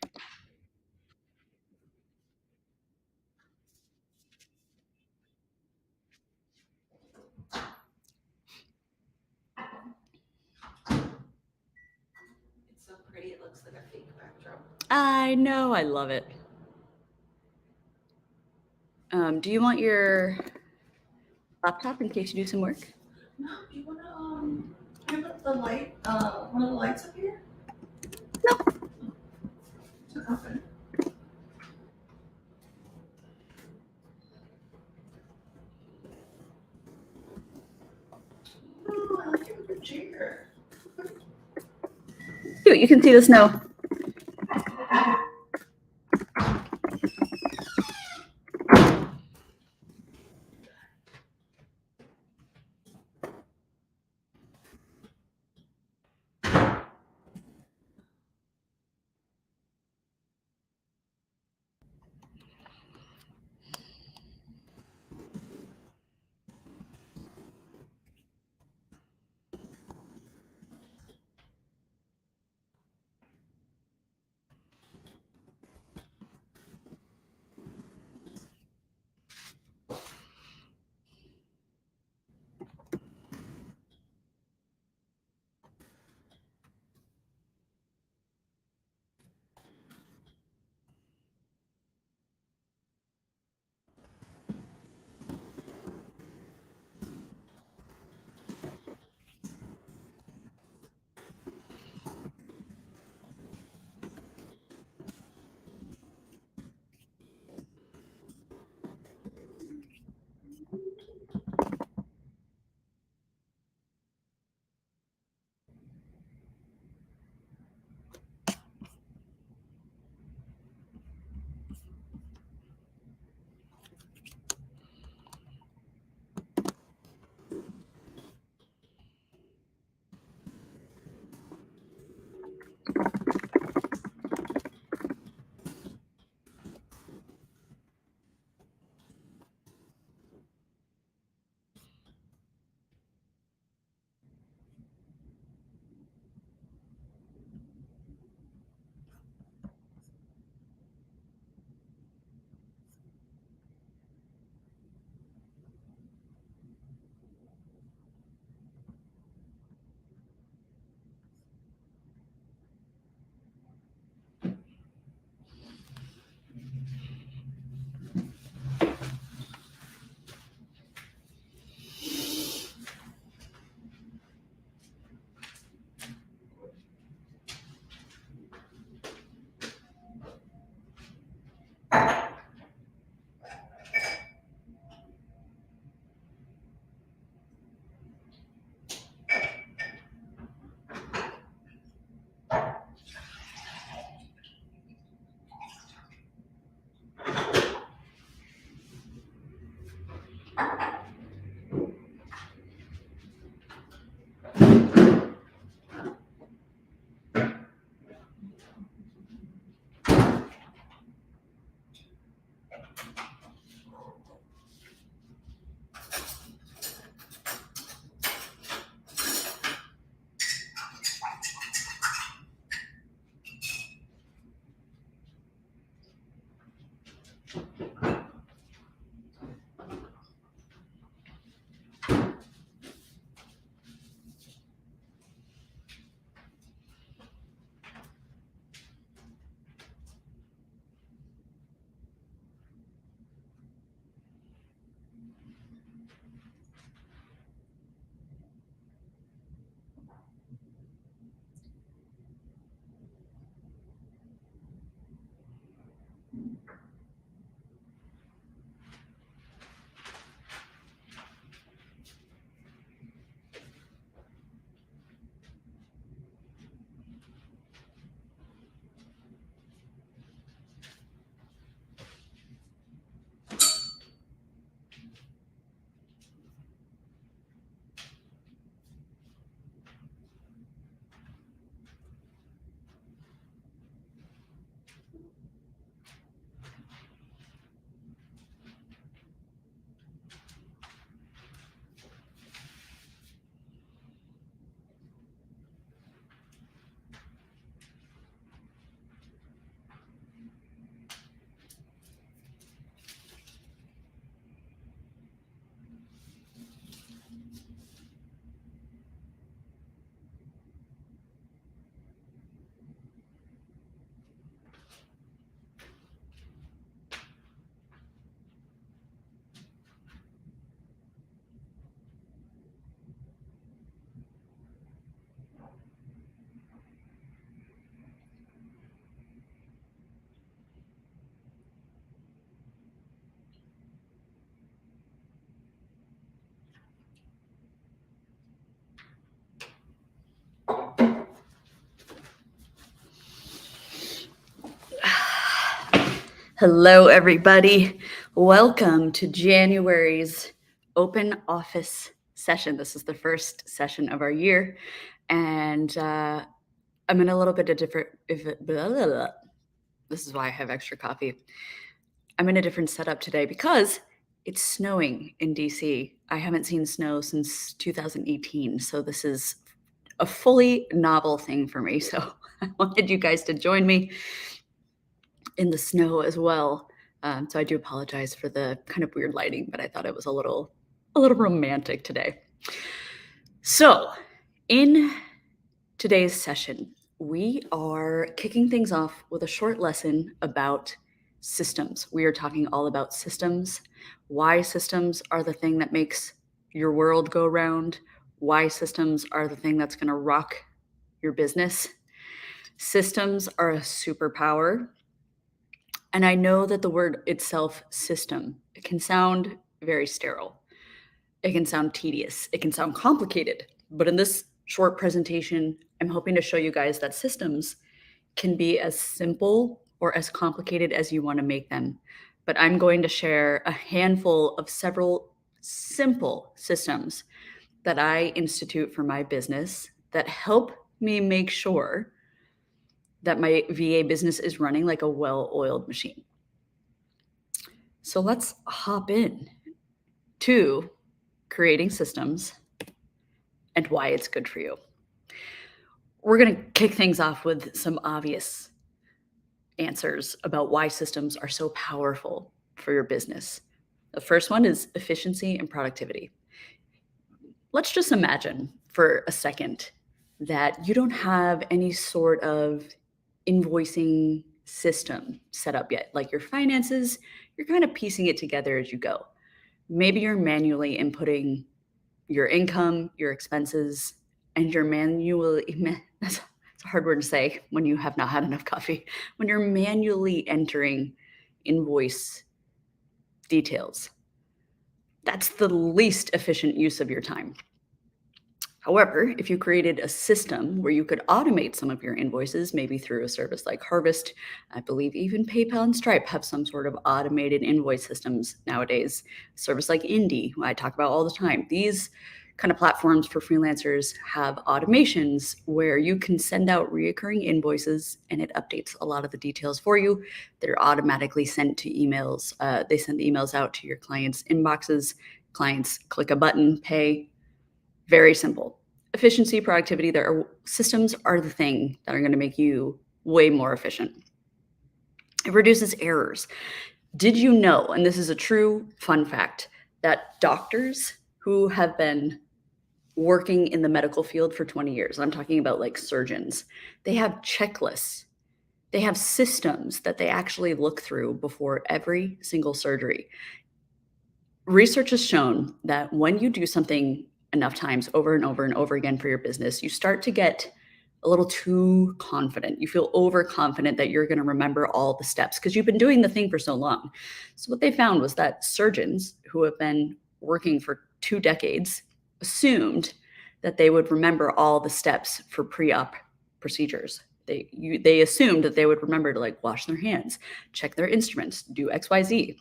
It's so pretty, it looks like a fake backdrop. I know, I love it. Do you want your laptop in case you do some work? No, do you wanna you put the light, one of the lights up here? No. Okay. Oh, I like it with your chair. Cute, you can see the snow. Hello, everybody. Welcome to January's open office session. This is the first session of our year, and I'm in a little bit of different. This is why I have extra coffee. I'm in a different setup today because it's snowing in DC. I haven't seen snow since 2018, so this is a fully novel thing for me. So I wanted you guys to join me in the snow as well. So I do apologize for the kind of weird lighting, but I thought it was a little romantic today. So in today's session, we are kicking things off with a short lesson about systems. We are talking all about systems, why systems are the thing that makes your world go round, why systems are the thing that's going to rock your business. Systems are a superpower. And I know that the word itself, system, it can sound very sterile. It can sound tedious. It can sound complicated. But in this short presentation, I'm hoping to show you guys that systems can be as simple or as complicated as you want to make them. But I'm going to share a handful of several simple systems that I institute for my business that help me make sure that my VA business is running like a well-oiled machine. So let's hop in to creating systems and why it's good for you. We're going to kick things off with some obvious answers about why systems are so powerful for your business. The first one is efficiency and productivity. Let's just imagine for a second that you don't have any sort of invoicing system set up yet. Like your finances, you're kind of piecing it together as you go. Maybe you're manually inputting your income, your expenses, and you're manually, that's a hard word to say when you have not had enough coffee, when you're manually entering invoice details. That's the least efficient use of your time. However, if you created a system where you could automate some of your invoices, maybe through a service like Harvest, I believe even PayPal and Stripe have some sort of automated invoice systems nowadays. A service like Indie, who I talk about all the time, these kind of platforms for freelancers have automations where you can send out reoccurring invoices and it updates a lot of the details for you. They're automatically sent to emails. They send the emails out to your clients' inboxes. Clients click a button, pay. Very simple. Efficiency, productivity, systems are the thing that are going to make you way more efficient. It reduces errors. Did you know, and this is a true fun fact, that doctors who have been working in the medical field for 20 years, I'm talking about like surgeons, they have checklists. They have systems that they actually look through before every single surgery. Research has shown that when you do something enough times over and over and over again for your business, you start to get a little too confident. You feel overconfident that you're going to remember all the steps because you've been doing the thing for so long. So what they found was that surgeons who have been working for 2 decades assumed that they would remember all the steps for pre-op procedures. They assumed that they would remember to like wash their hands, check their instruments, do XYZ.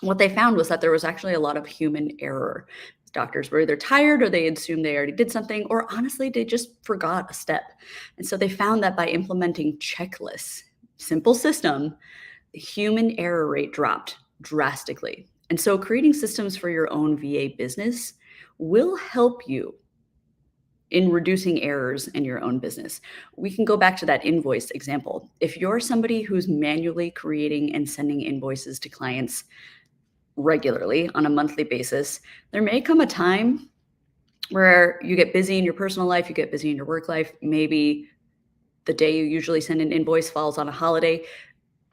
What they found was that there was actually a lot of human error. Doctors were either tired or they assumed they already did something, or honestly, they just forgot a step. And so they found that by implementing checklists, simple system, the human error rate dropped drastically. And so creating systems for your own VA business will help you in reducing errors in your own business. We can go back to that invoice example. If you're somebody who's manually creating and sending invoices to clients regularly on a monthly basis, there may come a time where you get busy in your personal life, you get busy in your work life. Maybe the day you usually send an invoice falls on a holiday.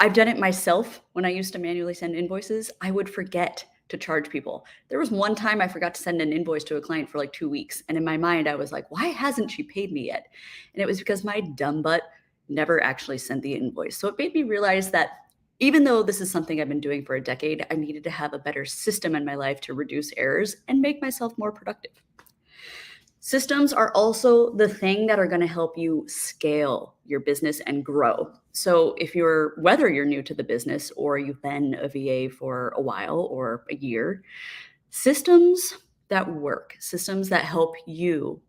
I've done it myself when I used to manually send invoices. I would forget to charge people. There was one time I forgot to send an invoice to a client for like 2 weeks. And in my mind, I was like, why hasn't she paid me yet? And it was because my dumb butt never actually sent the invoice. So it made me realize that even though this is something I've been doing for a decade, I needed to have a better system in my life to reduce errors and make myself more productive. Systems are also the thing that are going to help you scale your business and grow. So whether you're new to the business or you've been a VA for a while or a year, systems that work, systems that help you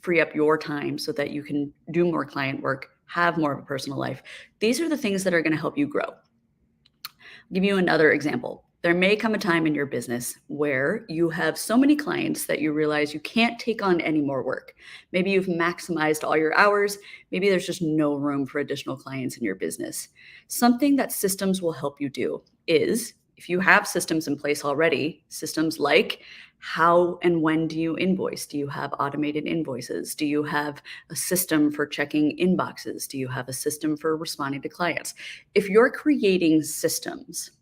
free up your time so that you can do more client work, have more of a personal life. These are the things that are going to help you grow. I'll give you another example. There may come a time in your business where you have so many clients that you realize you can't take on any more work. Maybe you've maximized all your hours. Maybe there's just no room for additional clients in your business. Something that systems will help you do is, if you have systems in place already, systems like how and when do you invoice? Do you have automated invoices? Do you have a system for checking inboxes? Do you have a system for responding to clients? If you're creating systems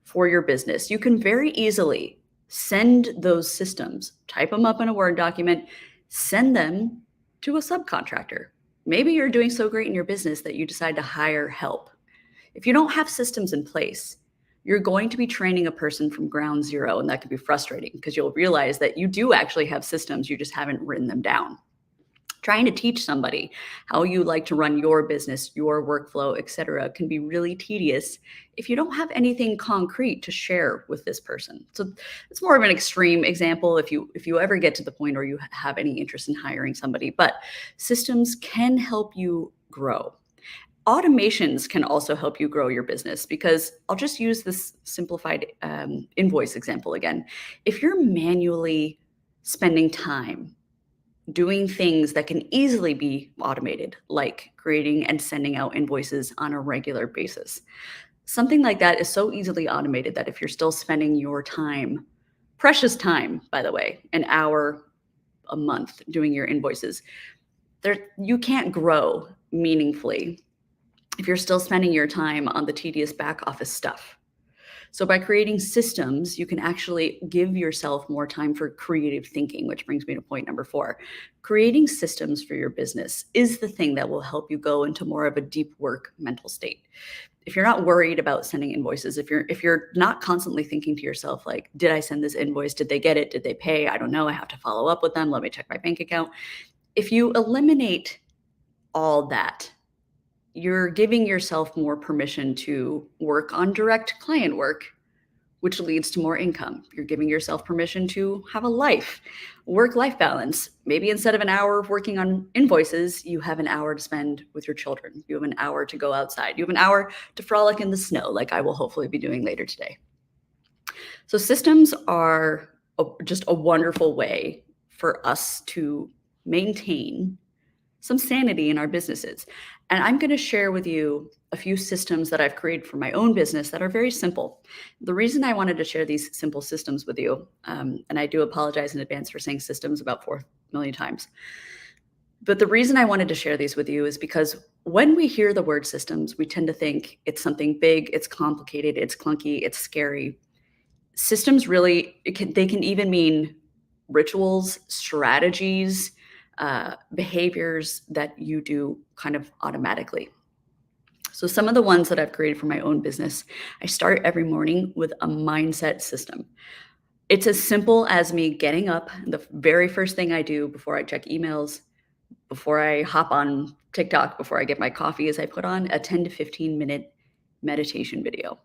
for your business, you can very easily send those systems, type them up in a Word document, send them to a subcontractor. Maybe you're doing so great in your business that you decide to hire help. If you don't have systems in place, you're going to be training a person from ground zero, and that can be frustrating because you'll realize that you do actually have systems, you just haven't written them down. Trying to teach somebody how you like to run your business, your workflow, etc., can be really tedious if you don't have anything concrete to share with this person. So it's more of an extreme example if you ever get to the point where you have any interest in hiring somebody, but systems can help you grow. Automations can also help you grow your business, because I'll just use this simplified invoice example again. If you're manually spending time doing things that can easily be automated, like creating and sending out invoices on a regular basis, something like that is so easily automated that if you're still spending your time, precious time, by the way, an hour a month doing your invoices, you can't grow meaningfully if you're still spending your time on the tedious back office stuff. So by creating systems, you can actually give yourself more time for creative thinking, which brings me to point number 4. Creating systems for your business is the thing that will help you go into more of a deep work mental state. If you're not worried about sending invoices, if you're not constantly thinking to yourself, like, did I send this invoice? Did they get it? Did they pay? I don't know. I have to follow up with them. Let me check my bank account. If you eliminate all that, you're giving yourself more permission to work on direct client work, which leads to more income. You're giving yourself permission to have a life, work-life balance. Maybe instead of an hour of working on invoices, you have an hour to spend with your children. You have an hour to go outside. You have an hour to frolic in the snow, like I will hopefully be doing later today. So systems are just a wonderful way for us to maintain some sanity in our businesses. And I'm going to share with you a few systems that I've created for my own business that are very simple. The reason I wanted to share these simple systems with you, and I do apologize in advance for saying systems about 4 million times, but the reason I wanted to share these with you is because when we hear the word systems, we tend to think it's something big, it's complicated, it's clunky, it's scary. Systems really, they can even mean rituals, strategies, behaviors that you do kind of automatically. So some of the ones that I've created for my own business, I start every morning with a mindset system. It's as simple as me getting up. The very first thing I do before I check emails, before I hop on TikTok, before I get my coffee, is I put on a 10 to 15 minute meditation video.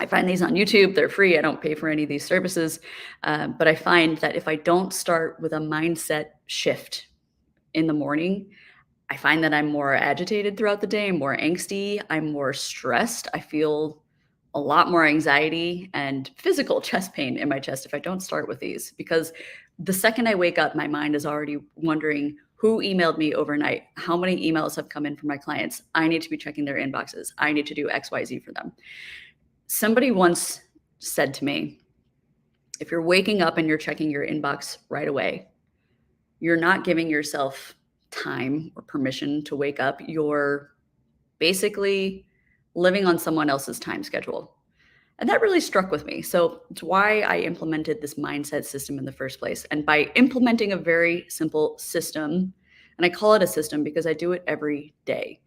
I find these on YouTube. They're free. I don't pay for any of these services. But I find that if I don't start with a mindset shift in the morning, I find that I'm more agitated throughout the day, more angsty, I'm more stressed. I feel a lot more anxiety and physical chest pain in my chest if I don't start with these, because the second I wake up, my mind is already wondering who emailed me overnight, how many emails have come in from my clients. I need to be checking their inboxes. I need to do XYZ for them. Somebody once said to me, if you're waking up and you're checking your inbox right away, you're not giving yourself time or permission to wake up. You're basically living on someone else's time schedule. And that really struck with me. So it's why I implemented this mindset system in the first place. And by implementing a very simple system, and I call it a system because I do it every day,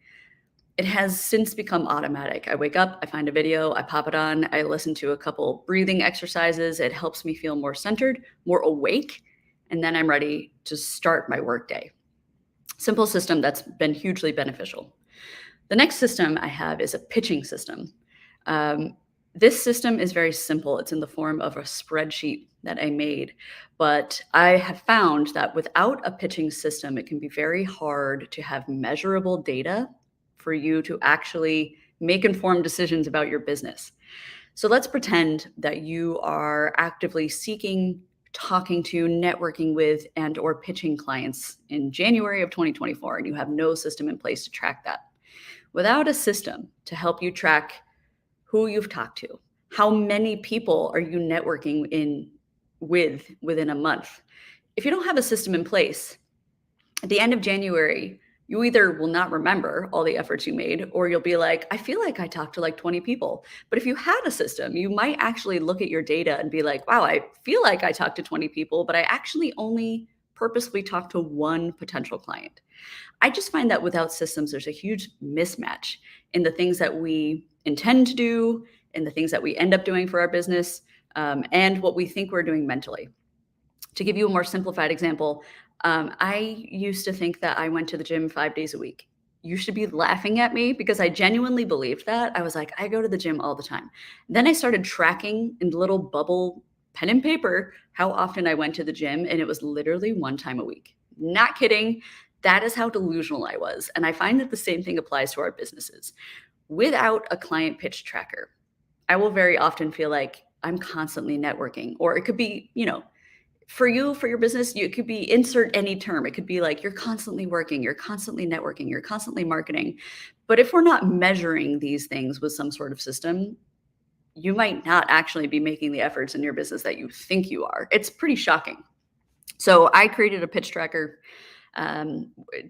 it has since become automatic. I wake up, I find a video, I pop it on, I listen to a couple breathing exercises. It helps me feel more centered, more awake, and then I'm ready to start my workday. Simple system that's been hugely beneficial. The next system I have is a pitching system. Um, this system is very simple. It's in the form of a spreadsheet that I made. But I have found that without a pitching system, it can be very hard to have measurable data for you to actually make informed decisions about your business. So let's pretend that you are actively seeking, talking to, networking with, and or pitching clients in January of 2024, and you have no system in place to track that. Without a system to help you track who you've talked to, how many people are you networking within a month? If you don't have a system in place, at the end of January, you either will not remember all the efforts you made, or you'll be like, I feel like I talked to like 20 people. But if you had a system, you might actually look at your data and be like, wow, I feel like I talked to 20 people, but I actually only purposely talked to one potential client. I just find that without systems, there's a huge mismatch in the things that we intend to do, and the things that we end up doing for our business, and what we think we're doing mentally. To give you a more simplified example, I used to think that I went to the gym 5 days a week. You should be laughing at me because I genuinely believed that. I was like, I go to the gym all the time. Then I started tracking in little bubble pen and paper how often I went to the gym, and it was literally one time a week. Not kidding. That is how delusional I was. And I find that the same thing applies to our businesses. Without a client pitch tracker, I will very often feel like I'm constantly networking, or it could be, for you, for your business, you could be insert any term. It could be like you're constantly working, you're constantly networking, you're constantly marketing. But if we're not measuring these things with some sort of system, you might not actually be making the efforts in your business that you think you are. It's pretty shocking. So I created a pitch tracker,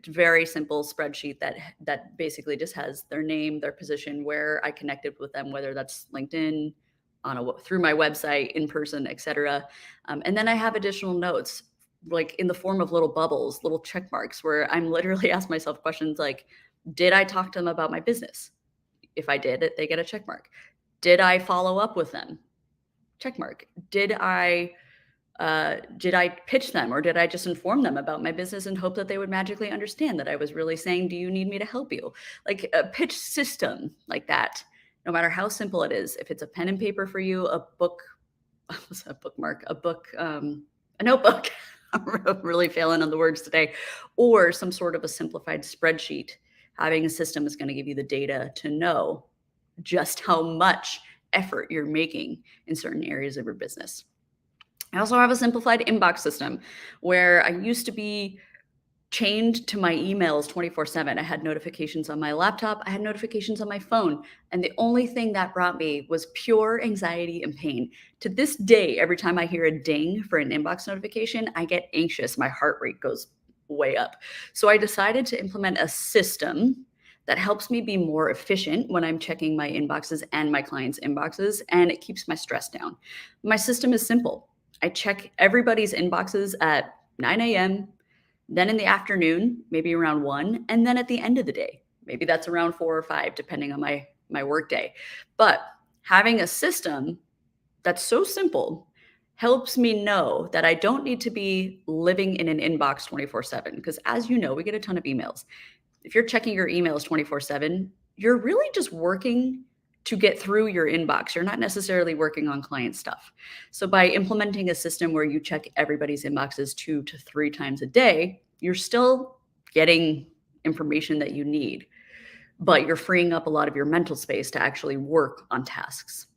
very simple spreadsheet that basically just has their name, their position, where I connected with them, whether that's LinkedIn, through my website, in person, etc. And then I have additional notes, like in the form of little bubbles, little check marks, where I'm literally ask myself questions like, did I talk to them about my business? If I did, they get a check mark. Did I follow up with them? Check mark. Did I pitch them, or did I just inform them about my business and hope that they would magically understand that I was really saying, do you need me to help you? Like a pitch system like that, no matter how simple it is, if it's a pen and paper for you, a book, what's a bookmark, a notebook, I'm really failing on the words today, or some sort of a simplified spreadsheet, having a system is going to give you the data to know just how much effort you're making in certain areas of your business. I also have a simplified inbox system where I used to be chained to my emails 24/7. I had notifications on my laptop, I had notifications on my phone, and the only thing that brought me was pure anxiety and pain. To this day, every time I hear a ding for an inbox notification, I get anxious. My heart rate goes way up. So I decided to implement a system that helps me be more efficient when I'm checking my inboxes and my clients' inboxes, and it keeps my stress down. My system is simple. I check everybody's inboxes at 9 a.m., then in the afternoon, maybe around 1, and then at the end of the day. Maybe that's around 4 or 5, depending on my work day. But having a system that's so simple helps me know that I don't need to be living in an inbox 24/7. Because as you know, we get a ton of emails. If you're checking your emails 24/7, you're really just working to get through your inbox. You're not necessarily working on client stuff. So by implementing a system where you check everybody's inboxes 2 to 3 times a day, you're still getting information that you need, but you're freeing up a lot of your mental space to actually work on tasks.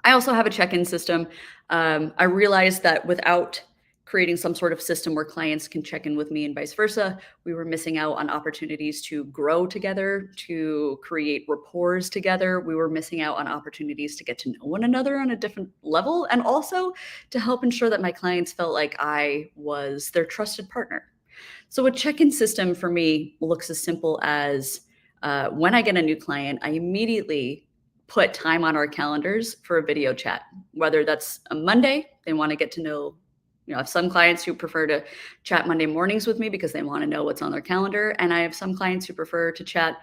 I also have a check-in system. I realized that without creating some sort of system where clients can check in with me and vice versa, we were missing out on opportunities to grow together, to create rapport together. We were missing out on opportunities to get to know one another on a different level, and also to help ensure that my clients felt like I was their trusted partner. So a check-in system for me looks as simple as when I get a new client, I immediately put time on our calendars for a video chat, whether that's a Monday, they want to get to know, I have some clients who prefer to chat Monday mornings with me because they want to know what's on their calendar. And I have some clients who prefer to chat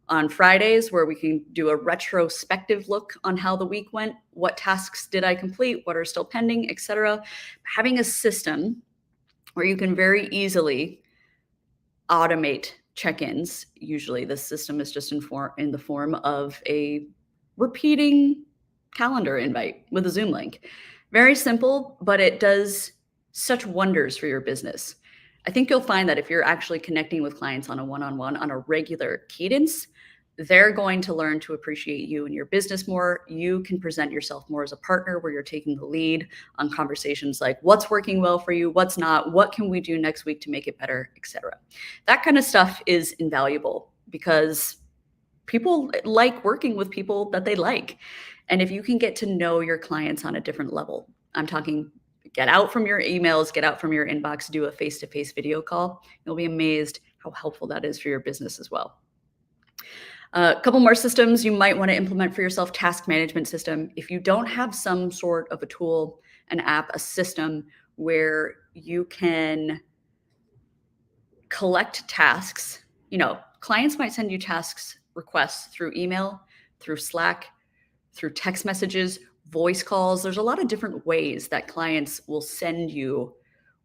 on Fridays where we can do a retrospective look on how the week went, what tasks did I complete, what are still pending, etc. Having a system where you can very easily automate check-ins. Usually the system is just in the form of a repeating calendar invite with a Zoom link. Very simple, but it does such wonders for your business. I think you'll find that if you're actually connecting with clients on a one-on-one on a regular cadence, they're going to learn to appreciate you and your business more. You can present yourself more as a partner where you're taking the lead on conversations like what's working well for you, what's not, what can we do next week to make it better, etc. That kind of stuff is invaluable because people like working with people that they like. And if you can get to know your clients on a different level, I'm talking get out from your emails, get out from your inbox, do a face-to-face video call. You'll be amazed how helpful that is for your business as well. A couple more systems you might want to implement for yourself. Task management system. If you don't have some sort of a tool, an app, a system where you can collect tasks, clients might send you tasks requests through email, through Slack, through text messages, voice calls. There's a lot of different ways that clients will send you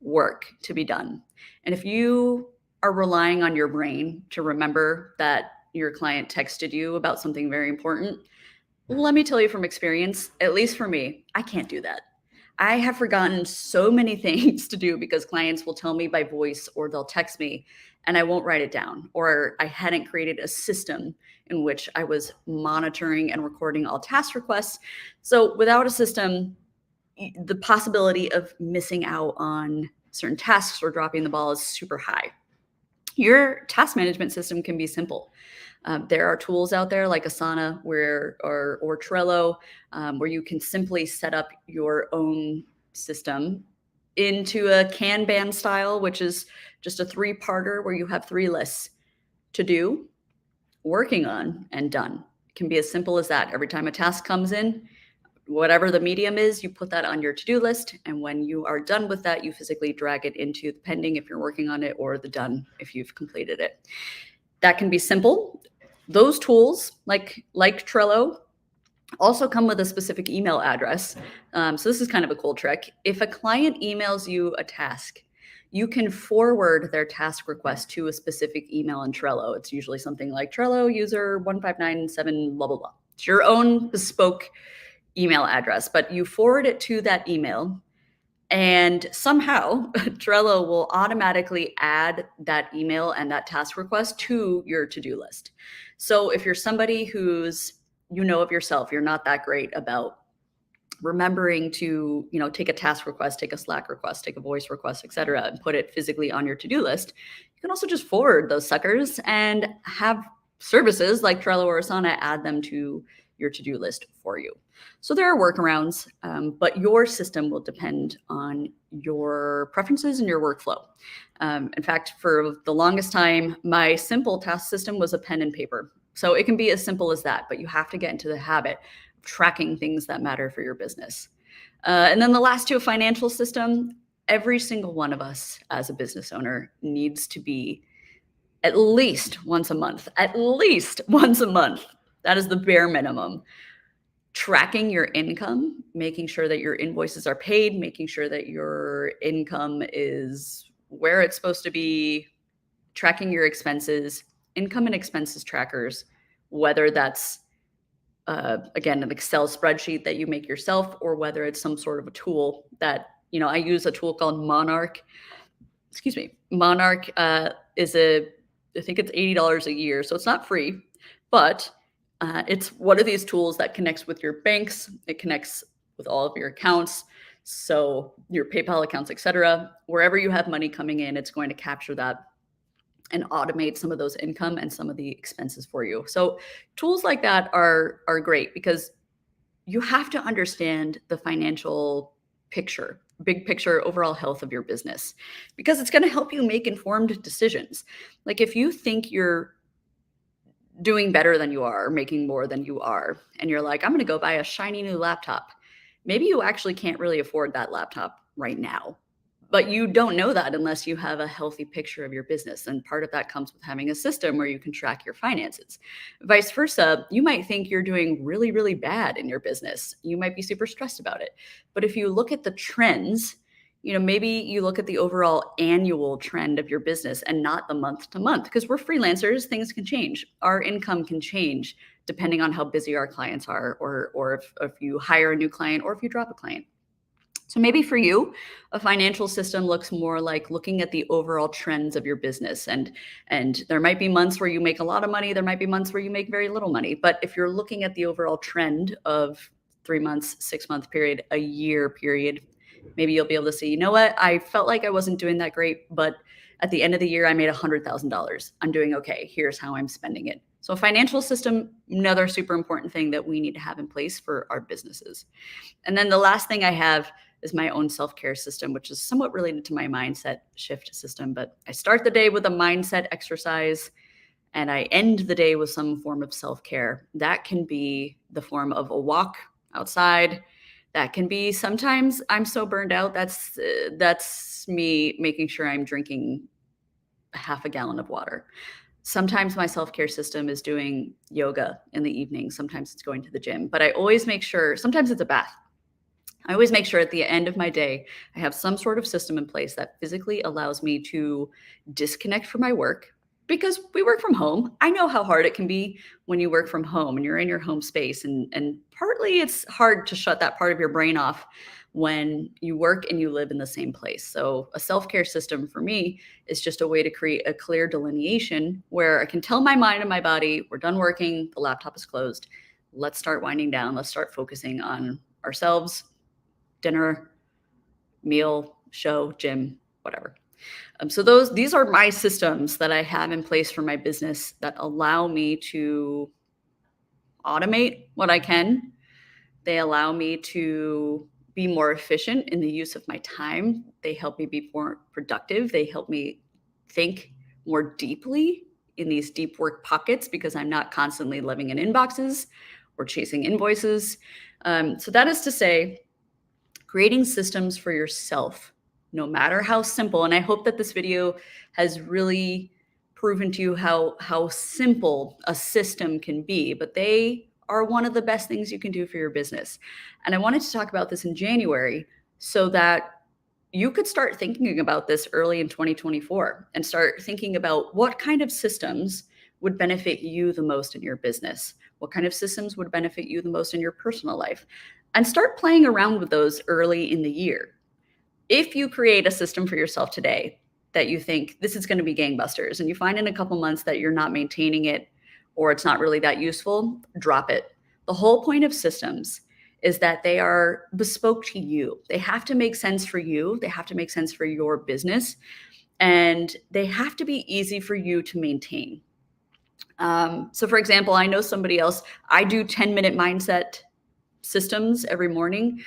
work to be done. And if you are relying on your brain to remember that your client texted you about something very important, let me tell you from experience, at least for me, I can't do that. I have forgotten so many things to do because clients will tell me by voice or they'll text me and I won't write it down, or I hadn't created a system in which I was monitoring and recording all task requests. So without a system, the possibility of missing out on certain tasks or dropping the ball is super high. Your task management system can be simple. There are tools out there like Asana or Trello where you can simply set up your own system into a Kanban style, which is just a 3-parter where you have 3 lists: to do, working on, and done. It can be as simple as that. Every time a task comes in, whatever the medium is, you put that on your to-do list. And when you are done with that, you physically drag it into the pending if you're working on it, or the done if you've completed it. That can be simple. Those tools, like Trello, also come with a specific email address. So this is kind of a cool trick. If a client emails you a task, you can forward their task request to a specific email in Trello. It's usually something like Trello user 1597 blah, blah, blah. It's your own bespoke email address, but you forward it to that email, and somehow Trello will automatically add that email and that task request to your to-do list. So if you're somebody who's, of yourself, you're not that great about remembering to, take a task request, take a Slack request, take a voice request, etc., and put it physically on your to-do list, you can also just forward those suckers and have services like Trello or Asana add them to your to-do list for you. So there are workarounds, but your system will depend on your preferences and your workflow. In fact, for the longest time, my simple task system was a pen and paper. So it can be as simple as that, but you have to get into the habit of tracking things that matter for your business. And then the last two, a financial system. Every single one of us as a business owner needs to be at least once a month. That is the bare minimum. Tracking your income, making sure that your invoices are paid, making sure that your income is where it's supposed to be, tracking your expenses, income and expenses trackers, whether that's, again, an Excel spreadsheet that you make yourself, or whether it's some sort of a tool that, I use a tool called Monarch. Monarch is I think it's $80 a year. So it's not free, but it's one of these tools that connects with your banks. It connects with all of your accounts. So your PayPal accounts, etc. Wherever you have money coming in, it's going to capture that and automate some of those income and some of the expenses for you. So tools like that are great because you have to understand the financial picture, big picture, overall health of your business, because it's going to help you make informed decisions. Like if you think you're doing better than you are, making more than you are, and you're like, I'm going to go buy a shiny new laptop. Maybe you actually can't really afford that laptop right now, but you don't know that unless you have a healthy picture of your business. And part of that comes with having a system where you can track your finances. Vice versa, you might think you're doing really, really bad in your business. You might be super stressed about it. But if you look at the trends, Maybe you look at the overall annual trend of your business and not the month to month, because we're freelancers, things can change. Our income can change depending on how busy our clients are, or if you hire a new client or if you drop a client. So maybe for you, a financial system looks more like looking at the overall trends of your business. And there might be months where you make a lot of money, there might be months where you make very little money. But if you're looking at the overall trend of 3 months, 6 month period, a year period, maybe you'll be able to see, you know what, I felt like I wasn't doing that great, but at the end of the year, I made $100,000. I'm doing okay. Here's how I'm spending it. So a financial system, another super important thing that we need to have in place for our businesses. And then the last thing I have is my own self-care system, which is somewhat related to my mindset shift system. But I start the day with a mindset exercise and I end the day with some form of self-care. That can be the form of a walk outside. That can be, sometimes I'm so burned out, that's me making sure I'm drinking half a gallon of water. Sometimes my self-care system is doing yoga in the evening. Sometimes it's going to the gym, but I always make sure, sometimes it's a bath. I always make sure at the end of my day, I have some sort of system in place that physically allows me to disconnect from my work, because we work from home. I know how hard it can be when you work from home and you're in your home space. And partly it's hard to shut that part of your brain off when you work and you live in the same place. So a self-care system for me is just a way to create a clear delineation where I can tell my mind and my body, we're done working, the laptop is closed. Let's start winding down. Let's start focusing on ourselves, dinner, meal, show, gym, whatever. So these are my systems that I have in place for my business that allow me to automate what I can. They allow me to be more efficient in the use of my time. They help me be more productive. They help me think more deeply in these deep work pockets, because I'm not constantly living in inboxes or chasing invoices. So that is to say, creating systems for yourself, no matter how simple. And I hope that this video has really proven to you how simple a system can be, but they are one of the best things you can do for your business. And I wanted to talk about this in January so that you could start thinking about this early in 2024 and start thinking about what kind of systems would benefit you the most in your business. What kind of systems would benefit you the most in your personal life? And start playing around with those early in the year. If you create a system for yourself today that you think this is going to be gangbusters, and you find in a couple months that you're not maintaining it or it's not really that useful, drop it. The whole point of systems is that they are bespoke to you. They have to make sense for you. They have to make sense for your business, and they have to be easy for you to maintain. So for example, I know somebody else, I do 10-minute mindset systems every morning.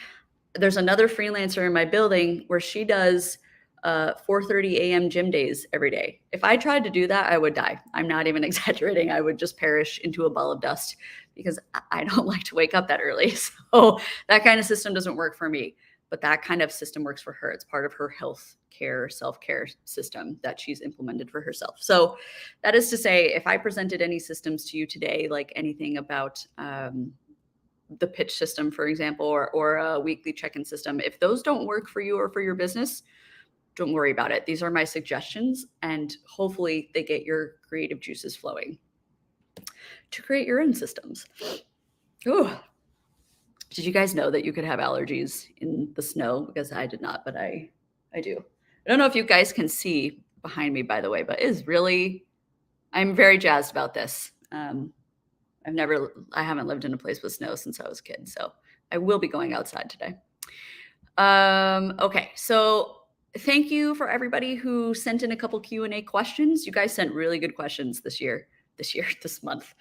There's another freelancer in my building where she does 4:30 a.m. gym days every day. If I tried to do that, I would die. I'm not even exaggerating. I would just perish into a ball of dust, because I don't like to wake up that early. So that kind of system doesn't work for me, but that kind of system works for her. It's part of her health care, self-care system that she's implemented for herself. So that is to say, if I presented any systems to you today, like anything about the pitch system, for example, or a weekly check-in system, if those don't work for you or for your business, don't worry about it. These are my suggestions, and hopefully they get your creative juices flowing to create your own systems. Ooh. Did you guys know that you could have allergies in the snow? Because I did not, but I do. I don't know if you guys can see behind me, by the way, but it is really, I'm very jazzed about this. I haven't lived in a place with snow since I was a kid, so I will be going outside today. Okay, so thank you for everybody who sent in a couple Q&A questions. You guys sent really good questions this month.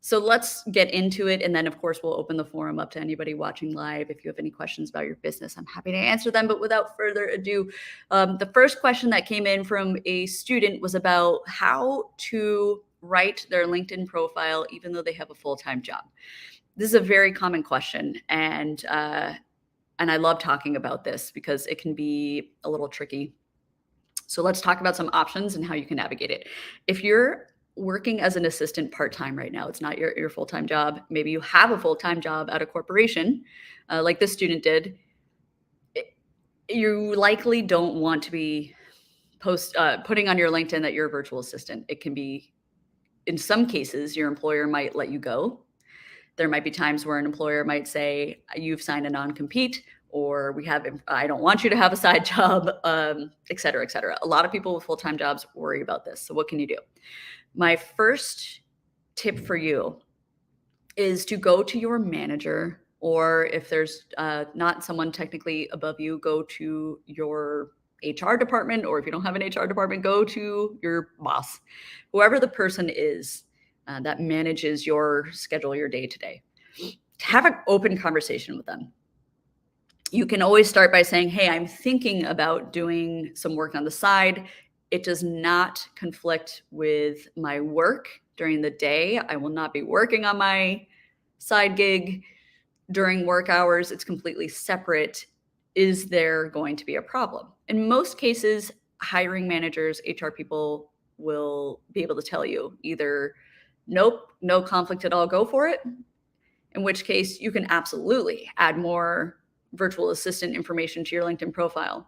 So let's get into it. And then of course, we'll open the forum up to anybody watching live. If you have any questions about your business, I'm happy to answer them. But without further ado, the first question that came in from a student was about how to write their LinkedIn profile, even though they have a full-time job. This is a very common question. And I love talking about this because it can be a little tricky. So let's talk about some options and how you can navigate it. If you're working as an assistant part-time right now, it's not your full-time job. Maybe you have a full-time job at a corporation, like this student did. You likely don't want to be putting on your LinkedIn that you're a virtual assistant. It can be, in some cases, your employer might let you go. There might be times where an employer might say, you've signed a non-compete, or I don't want you to have a side job, et cetera, et cetera. A lot of people with full-time jobs worry about this. So what can you do? My first tip for you is to go to your manager, or if there's not someone technically above you, go to your HR department, or if you don't have an HR department, go to your boss, whoever the person is that manages your schedule, your day to day. Have an open conversation with them. You can always start by saying, hey, I'm thinking about doing some work on the side. It does not conflict with my work during the day. I will not be working on my side gig during work hours. It's completely separate. Is there going to be a problem? In most cases, hiring managers, HR people will be able to tell you either, nope, no conflict at all, go for it. In which case you can absolutely add more virtual assistant information to your LinkedIn profile.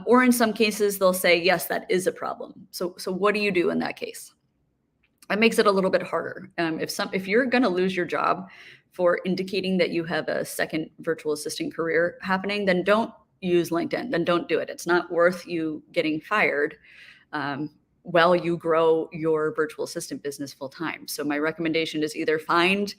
Or in some cases, they'll say, yes, that is a problem. So what do you do in that case? That makes it a little bit harder. If you're going to lose your job for indicating that you have a second virtual assistant career happening, then don't use LinkedIn. Then don't do it. It's not worth you getting fired while you grow your virtual assistant business full time. So my recommendation is either find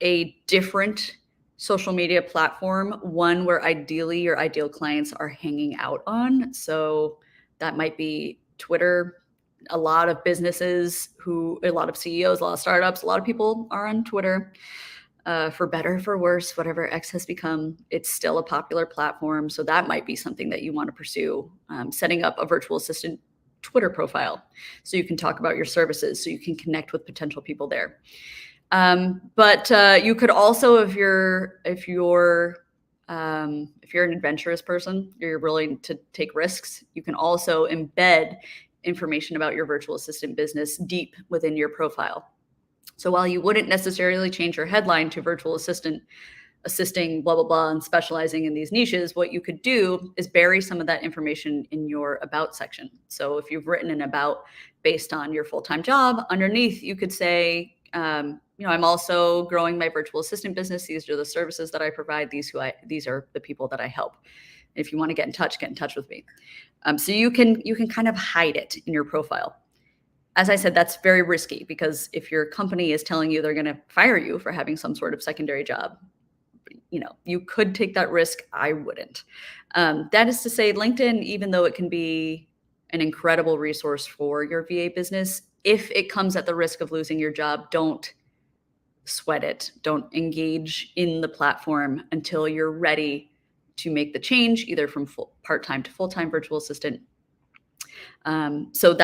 a different social media platform, one where ideally your ideal clients are hanging out on. So that might be Twitter. A lot of businesses a lot of CEOs, a lot of startups, a lot of people are on Twitter. For better, for worse, whatever X has become, it's still a popular platform. So that might be something that you want to pursue, setting up a virtual assistant Twitter profile so you can talk about your services, so you can connect with potential people there. But you could also, if you're an adventurous person, you're willing to take risks, you can also embed information about your virtual assistant business deep within your profile. So while you wouldn't necessarily change your headline to virtual assistant assisting blah, blah, blah, and specializing in these niches, what you could do is bury some of that information in your about section. So if you've written an about based on your full-time job, underneath you could say, I'm also growing my virtual assistant business. These are the services that I provide. These are the people that I help. If you want to get in touch with me. So you can kind of hide it in your profile. As I said, that's very risky, because if your company is telling you they're going to fire you for having some sort of secondary job, you could take that risk. I wouldn't. That is to say, LinkedIn, even though it can be an incredible resource for your VA business, if it comes at the risk of losing your job, don't sweat it. Don't engage in the platform until you're ready to make the change, either from part-time to full-time virtual assistant. So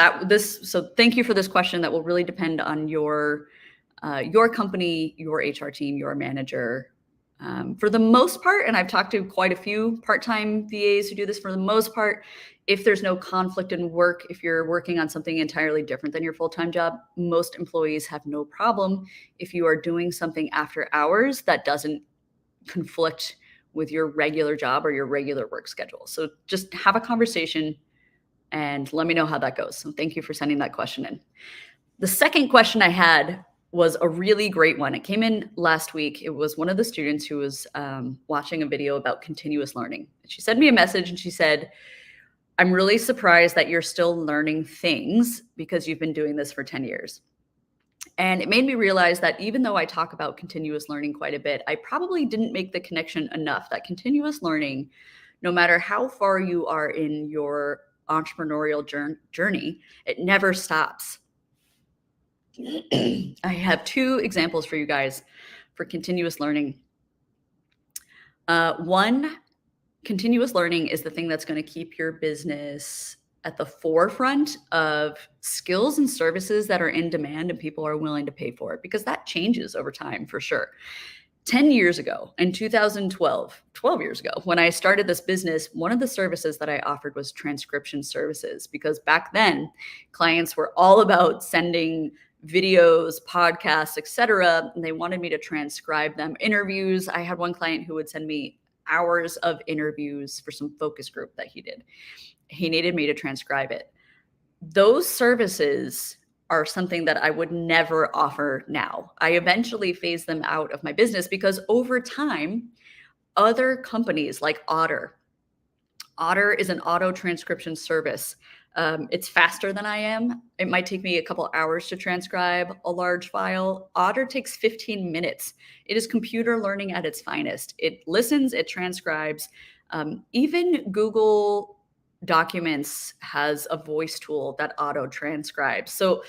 thank you for this question. That will really depend on your company, your HR team, your manager. For the most part, and I've talked to quite a few part-time VAs who do this, for the most part, if there's no conflict in work, if you're working on something entirely different than your full-time job, most employees have no problem if you are doing something after hours that doesn't conflict with your regular job or your regular work schedule. So just have a conversation and let me know how that goes. So thank you for sending that question in. The second question I had was a really great one. It came in last week. It was one of the students who was watching a video about continuous learning. She sent me a message and she said, I'm really surprised that you're still learning things because you've been doing this for 10 years. And it made me realize that even though I talk about continuous learning quite a bit, I probably didn't make the connection enough that continuous learning, no matter how far you are in your entrepreneurial journey, it never stops. I have two examples for you guys for continuous learning. One, continuous learning is the thing that's going to keep your business at the forefront of skills and services that are in demand and people are willing to pay for it, because that changes over time for sure. 10 years ago, in 2012, 12 years ago, when I started this business, one of the services that I offered was transcription services, because back then clients were all about sending videos, podcasts, etc., and they wanted me to transcribe them. Interviews. I had one client who would send me hours of interviews for some focus group that he did. He needed me to transcribe it. Those services are something that I would never offer now. I eventually phased them out of my business because over time, other companies like Otter is an auto transcription service. It's faster than I am. It might take me a couple hours to transcribe a large file. Otter takes 15 minutes. It is computer learning at its finest. It listens, it transcribes. Even Google Documents has a voice tool that auto transcribes. So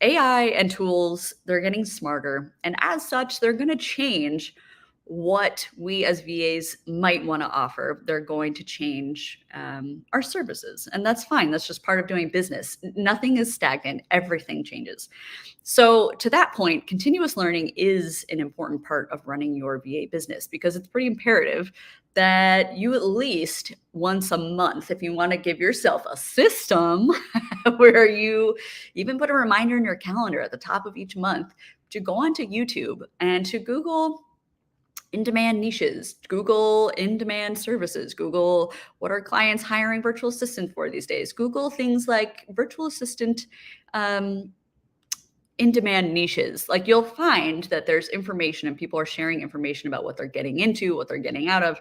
AI and tools, they're getting smarter. And as such, they're going to change what we as VAs might want to offer. They're going to change our services. And that's fine. That's just part of doing business. Nothing is stagnant, everything changes. So, to that point, continuous learning is an important part of running your VA business because it's pretty imperative that you at least once a month, if you want to give yourself a system where you even put a reminder in your calendar at the top of each month to go onto YouTube and to Google in-demand niches, Google in-demand services, Google what are clients hiring virtual assistant for these days, Google things like virtual assistant in-demand niches. Like you'll find that there's information and people are sharing information about what they're getting into, what they're getting out of,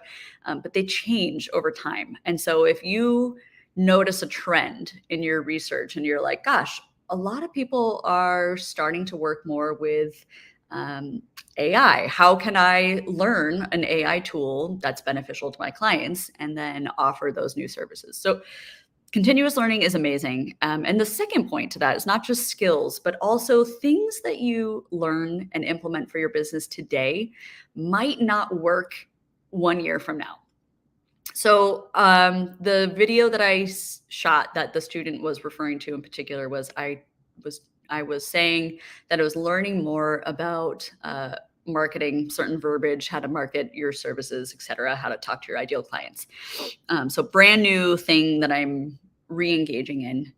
but they change over time. And so if you notice a trend in your research and you're like, gosh, a lot of people are starting to work more with AI. How can I learn an AI tool that's beneficial to my clients and then offer those new services? So continuous learning is amazing. And the second point to that is not just skills, but also things that you learn and implement for your business today might not work 1 year from now. So the video that I shot that the student was referring to in particular was I was saying that I was learning more about marketing, certain verbiage, how to market your services, et cetera, how to talk to your ideal clients. So brand new thing that I'm re-engaging in,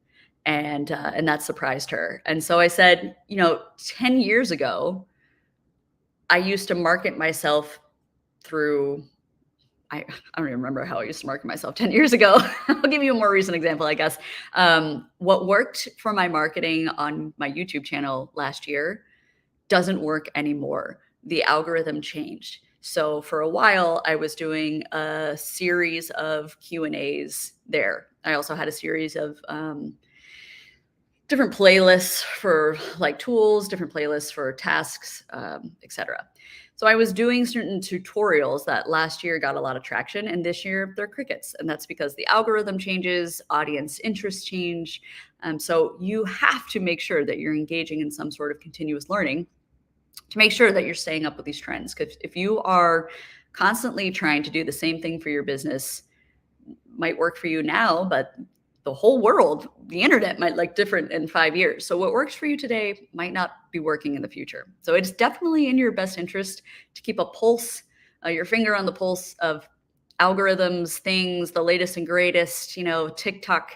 and that surprised her. And so I said, 10 years ago, I used to market myself through I don't even remember how I used to market myself 10 years ago. I'll give you a more recent example, I guess. What worked for my marketing on my YouTube channel last year doesn't work anymore. The algorithm changed. So for a while, I was doing a series of Q&As there. I also had a series of different playlists for like tools, different playlists for tasks, etc. So I was doing certain tutorials that last year got a lot of traction, and this year they're crickets. And that's because the algorithm changes, audience interests change. So you have to make sure that you're engaging in some sort of continuous learning to make sure that you're staying up with these trends. Because if you are constantly trying to do the same thing for your business, might work for you now, but the whole world, the internet might look different in 5 years. So what works for you today might not be working in the future. So it's definitely in your best interest to keep a pulse, your finger on the pulse of algorithms, things, the latest and greatest. TikTok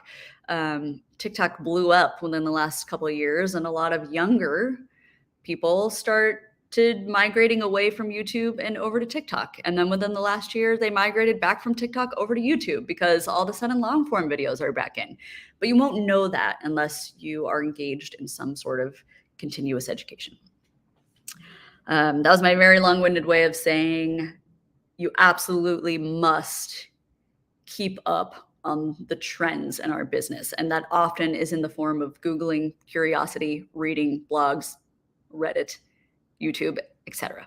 blew up within the last couple of years, and a lot of younger people started migrating away from YouTube and over to TikTok. And then within the last year, they migrated back from TikTok over to YouTube because all of a sudden long form videos are back in. But you won't know that unless you are engaged in some sort of continuous education. That was my very long-winded way of saying you absolutely must keep up on the trends in our business. And that often is in the form of Googling, curiosity, reading blogs, Reddit, YouTube, etc.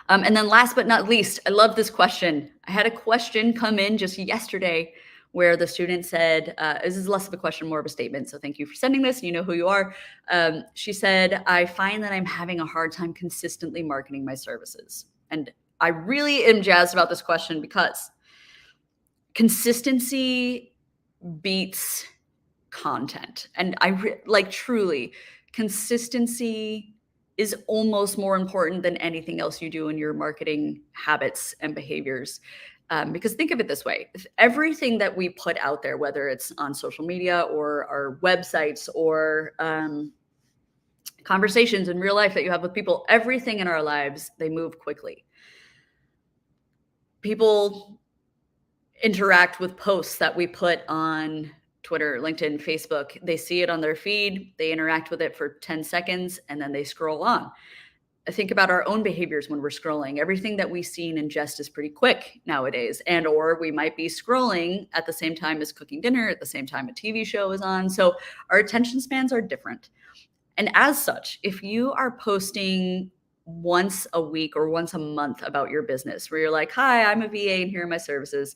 And then last but not least, I love this question. I had a question come in just yesterday where the student said, this is less of a question, more of a statement. So thank you for sending this. You know who you are. She said, I find that I'm having a hard time consistently marketing my services. And I really am jazzed about this question because consistency beats content. And truly, consistency is almost more important than anything else you do in your marketing habits and behaviors. Because think of it this way, if everything that we put out there, whether it's on social media or our websites or conversations in real life that you have with people, everything in our lives, they move quickly. people interact with posts that we put on Twitter, LinkedIn, Facebook. They see it on their feed, they interact with it for 10 seconds, and then they scroll on. I think about our own behaviors when we're scrolling. Everything that we see and ingest is pretty quick nowadays. And or we might be scrolling at the same time as cooking dinner, at the same time a TV show is on. So our attention spans are different. And as such, if you are posting once a week or once a month about your business, where you're like, hi, I'm a VA and here are my services.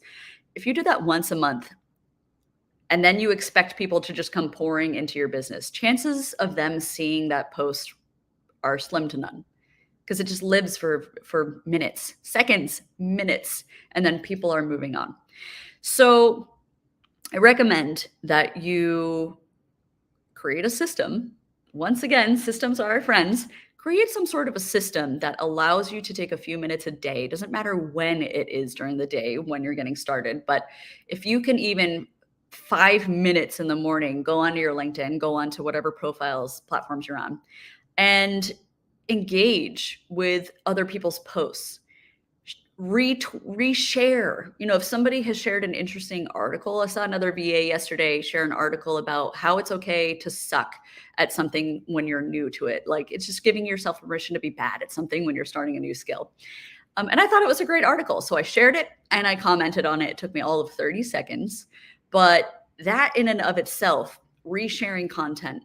If you do that once a month, and then you expect people to just come pouring into your business, chances of them seeing that post are slim to none, because it just lives for minutes, seconds, minutes, and then people are moving on. So I recommend that you create a system. Once again, systems are our friends. Create some sort of a system that allows you to take a few minutes a day. It doesn't matter when it is during the day when you're getting started, but if you can even 5 minutes in the morning, go onto your LinkedIn, go onto whatever profiles, platforms you're on, and engage with other people's posts. Reshare. If somebody has shared an interesting article, I saw another VA yesterday share an article about how it's okay to suck at something when you're new to it. Like, it's just giving yourself permission to be bad at something when you're starting a new skill. And I thought it was a great article. So I shared it and I commented on it. It took me all of 30 seconds. But that in and of itself, resharing content,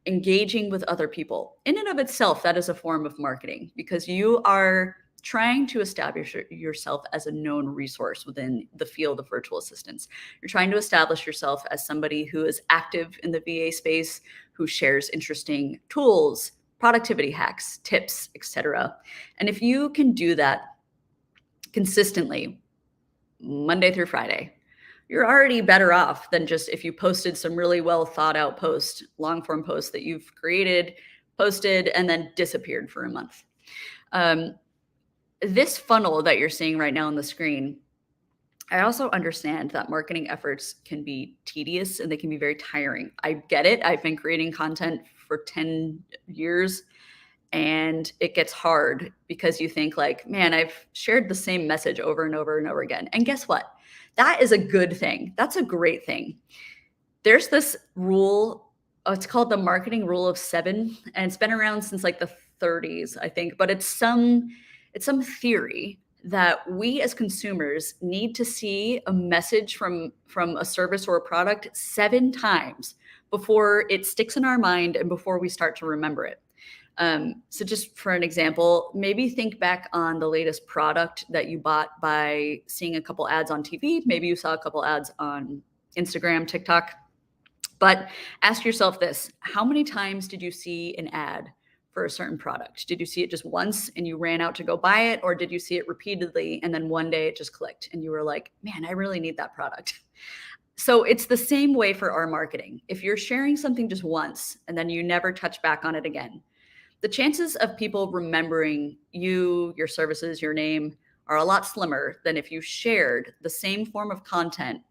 engaging with other people, in and of itself, that is a form of marketing, because you are trying to establish yourself as a known resource within the field of virtual assistants. You're trying to establish yourself as somebody who is active in the VA space, who shares interesting tools, productivity hacks, tips, etc. And if you can do that consistently, Monday through Friday, you're already better off than just if you posted some really well thought out post, long form post that you've created, posted, and then disappeared for a month. This funnel that you're seeing right now on the screen, I also understand that marketing efforts can be tedious and they can be very tiring. I get it. I've been creating content for 10 years and it gets hard because you think like, man, I've shared the same message over and over and over again. And guess what? That is a good thing. That's a great thing. There's this rule, it's called the marketing rule of 7, and it's been around since like the 30s, I think, but it's some theory that we as consumers need to see a message from a service or a product 7 times before it sticks in our mind and before we start to remember it. So just for an example, maybe think back on the latest product that you bought by seeing a couple ads on TV. Maybe you saw a couple ads on Instagram, TikTok, but ask yourself this: how many times did you see an ad for a certain product? Did you see it just once and you ran out to go buy it? Or did you see it repeatedly and then one day it just clicked and you were like, man, I really need that product? So it's the same way for our marketing. If you're sharing something just once and then you never touch back on it again, the chances of people remembering you, your services, your name are a lot slimmer than if you shared the same form of content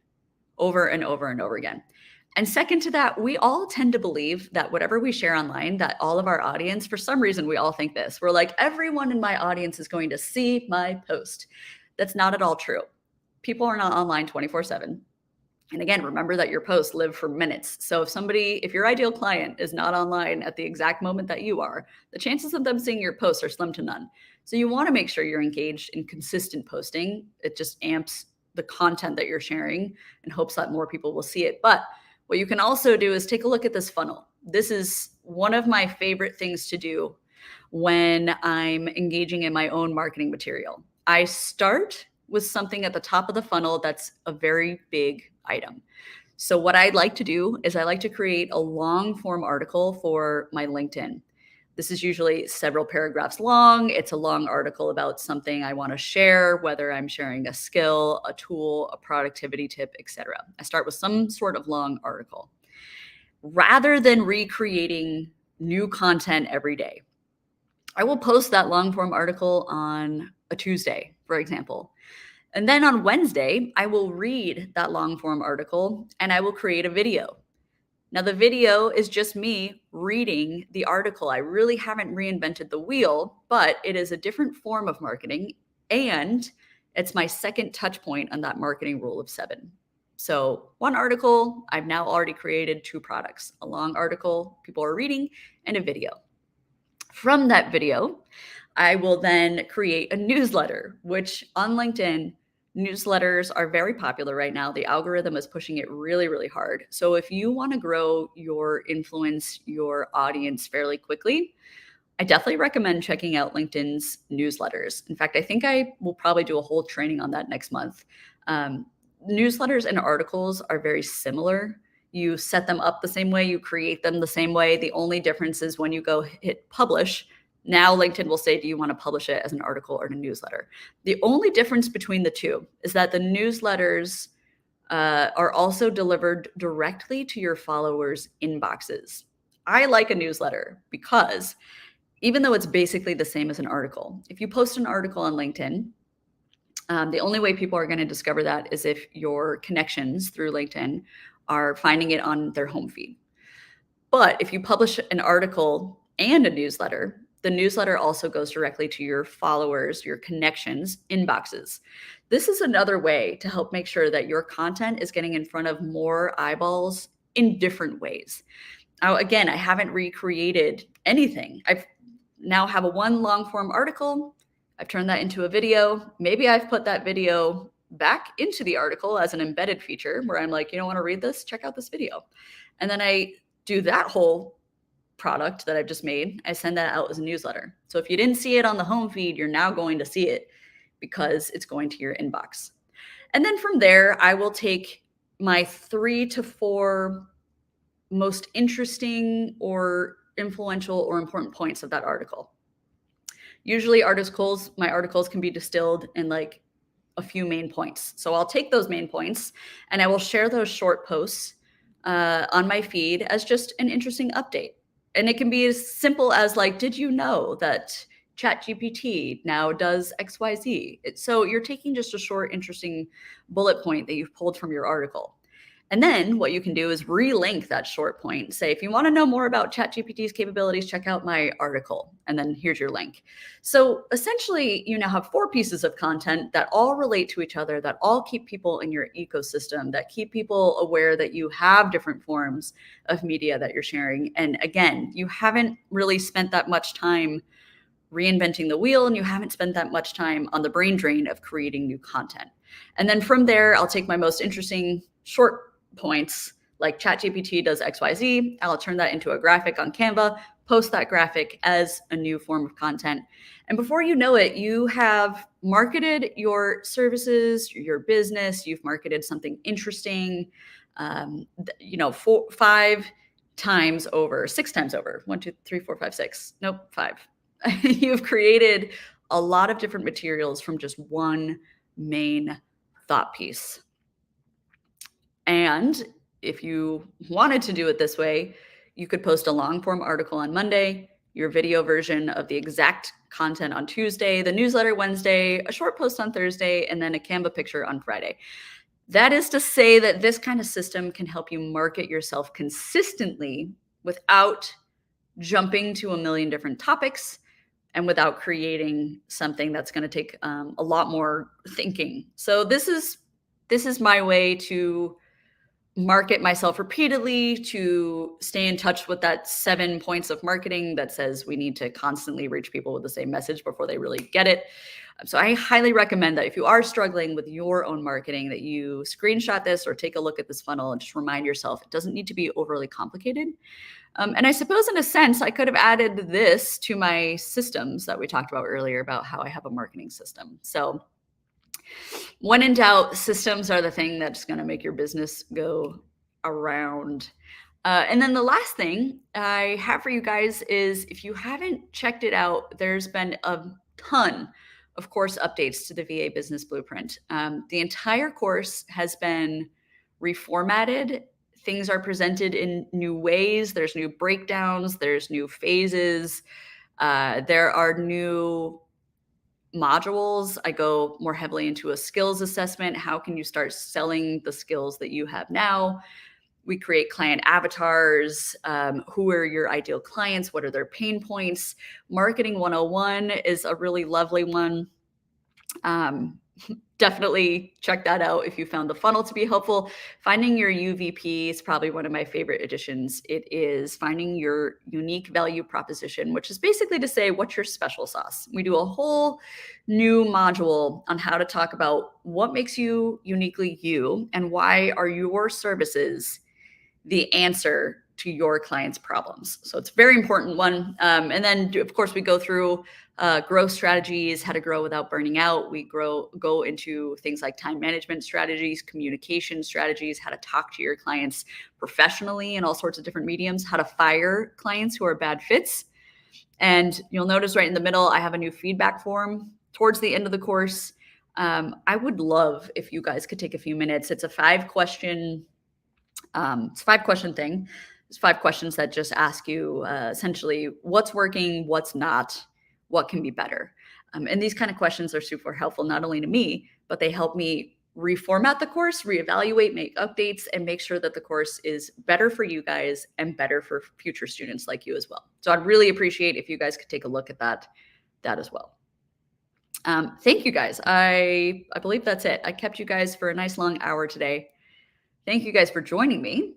over and over and over again. And second to that, we all tend to believe that whatever we share online, that all of our audience, for some reason, we all think this. We're like, everyone in my audience is going to see my post. That's not at all true. People are not online 24/7. And again, remember that your posts live for minutes. So if your ideal client is not online at the exact moment that you are, the chances of them seeing your posts are slim to none. So you want to make sure you're engaged in consistent posting. It just amps the content that you're sharing in hopes that more people will see it. But what you can also do is take a look at this funnel. This is one of my favorite things to do when I'm engaging in my own marketing material. I start with something at the top of the funnel that's a very big item. So what I like to do is I like to create a long form article for my LinkedIn. This is usually several paragraphs long. It's a long article about something I want to share, whether I'm sharing a skill, a tool, a productivity tip, etc. I start with some sort of long article. Rather than recreating new content every day, I will post that long form article on a Tuesday, for example. And then on Wednesday, I will read that long form article and I will create a video. Now, the video is just me reading the article. I really haven't reinvented the wheel, but it is a different form of marketing and It's my second touch point on that marketing rule of 7. So, one article, I've now already created 2 products, a long article people are reading and a video. From that video, I will then create a newsletter, which on LinkedIn, newsletters are very popular right now. The algorithm is pushing it really, really hard. So if you want to grow your influence, your audience fairly quickly, I definitely recommend checking out LinkedIn's newsletters. In fact, I think I will probably do a whole training on that next month. Um, Newsletters and articles are very similar. You set them up the same way, you create them the same way. The only difference is when you go hit publish, now LinkedIn will say, do you want to publish it as an article or a newsletter? The only difference between the two is that the newsletters are also delivered directly to your followers' inboxes. I like a newsletter because even though it's basically the same as an article, if you post an article on LinkedIn, the only way people are going to discover that is if your connections through LinkedIn are finding it on their home feed. But if you publish an article and a newsletter, the newsletter also goes directly to your followers, your connections, inboxes. This is another way to help make sure that your content is getting in front of more eyeballs in different ways. Now, again, I haven't recreated anything. I've now have a one long form article. I've turned that into a video. Maybe I've put that video back into the article as an embedded feature where I'm like, you don't want to read this? Check out this video. And then I do that whole product that I've just made. I send that out as a newsletter. So if you didn't see it on the home feed, you're now going to see it because it's going to your inbox. And then from there, I will take my 3 to 4 most interesting or influential or important points of that article. Usually my articles can be distilled in like a few main points. So I'll take those main points and I will share those short posts on my feed as just an interesting update. And it can be as simple as like, did you know that ChatGPT now does XYZ? So you're taking just a short, interesting bullet point that you've pulled from your article. And then what you can do is relink that short point. Say, if you want to know more about ChatGPT's capabilities, check out my article. And then here's your link. So essentially, you now have 4 pieces of content that all relate to each other, that all keep people in your ecosystem, that keep people aware that you have different forms of media that you're sharing. And again, you haven't really spent that much time reinventing the wheel, and you haven't spent that much time on the brain drain of creating new content. And then from there, I'll take my most interesting short points like ChatGPT does XYZ. I'll turn that into a graphic on Canva, post that graphic as a new form of content. And before you know it, you have marketed your services, your business, you've marketed something interesting, 5 times over, 6 times over, 1, 2, 3, 4, 5, 6. Nope, 5. You've created a lot of different materials from just one main thought piece. And if you wanted to do it this way, you could post a long form article on Monday, your video version of the exact content on Tuesday, the newsletter Wednesday, a short post on Thursday, and then a Canva picture on Friday. That is to say that this kind of system can help you market yourself consistently without jumping to a million different topics and without creating something that's going to take a lot more thinking. So this is my way to market myself repeatedly, to stay in touch with that 7 points of marketing that says we need to constantly reach people with the same message before they really get it. So I highly recommend that if you are struggling with your own marketing, that you screenshot this or take a look at this funnel and just remind yourself it doesn't need to be overly complicated. And I suppose in a sense, I could have added this to my systems that we talked about earlier about how I have a marketing system. So when in doubt, systems are the thing that's going to make your business go around. And then the last thing I have for you guys is if you haven't checked it out, there's been a ton of course updates to the VA Business Blueprint. The entire course has been reformatted. Things are presented in new ways. There's new breakdowns. There's new phases. There are new modules. I go more heavily into a skills assessment. How can you start selling the skills that you have now? We create client avatars. Who are your ideal clients? What are their pain points? Marketing 101 is a really lovely one. definitely check that out if you found the funnel to be helpful. Finding your UVP is probably one of my favorite additions. It is finding your unique value proposition, which is basically to say, what's your special sauce? We do a whole new module on how to talk about what makes you uniquely you and why are your services the answer to your clients' problems. So it's a very important one. And then, of course, we go through growth strategies, how to grow without burning out. We go into things like time management strategies, communication strategies, how to talk to your clients professionally in all sorts of different mediums, how to fire clients who are bad fits. And you'll notice right in the middle, I have a new feedback form towards the end of the course. I would love if you guys could take a few minutes. It's a 5-question it's a 5-question thing. It's 5 questions that just ask you essentially what's working, what's not, what can be better. And these kind of questions are super helpful, not only to me, but they help me reformat the course, reevaluate, make updates, and make sure that the course is better for you guys and better for future students like you as well. So I'd really appreciate if you guys could take a look at that as well. Thank you guys. I believe that's it. I kept you guys for a nice long hour today. Thank you guys for joining me.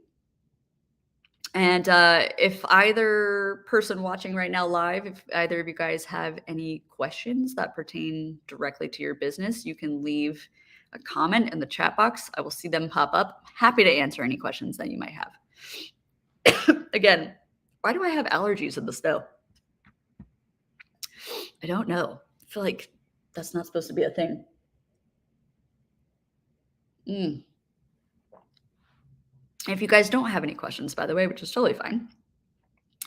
And if either person watching right now live, if either of you guys have any questions that pertain directly to your business, you can leave a comment in the chat box. I will see them pop up. Happy to answer any questions that you might have. Again, why do I have allergies in the snow? I don't know. I feel like that's not supposed to be a thing. If you guys don't have any questions, by the way, which is totally fine,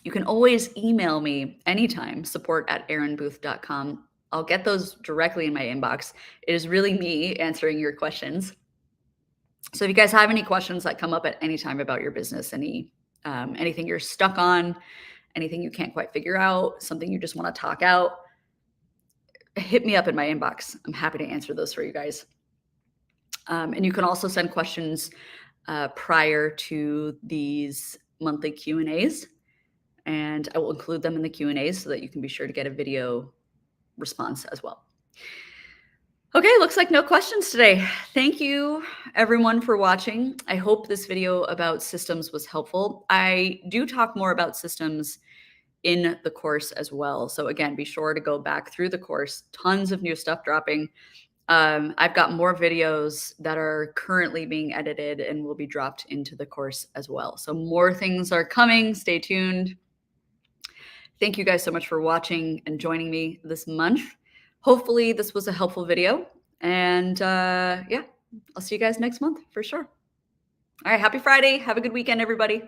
you can always email me anytime, support@erinbooth.com. I'll get those directly in my inbox. It is really me answering your questions. So if you guys have any questions that come up at any time about your business, anything you're stuck on, anything you can't quite figure out, something you just want to talk out, hit me up in my inbox. I'm happy to answer those for you guys. And you can also send questions prior to these monthly Q&As, and I will include them in the Q&As so that you can be sure to get a video response as well. Okay, looks like no questions today. Thank you everyone for watching. I hope this video about systems was helpful. I do talk more about systems in the course as well. So again, be sure to go back through the course. Tons of new stuff dropping. I've got more videos that are currently being edited and will be dropped into the course as well. So more things are coming. Stay tuned. Thank you guys so much for watching and joining me this month. Hopefully this was a helpful video. And yeah, I'll see you guys next month for sure. All right, happy Friday. Have a good weekend, everybody.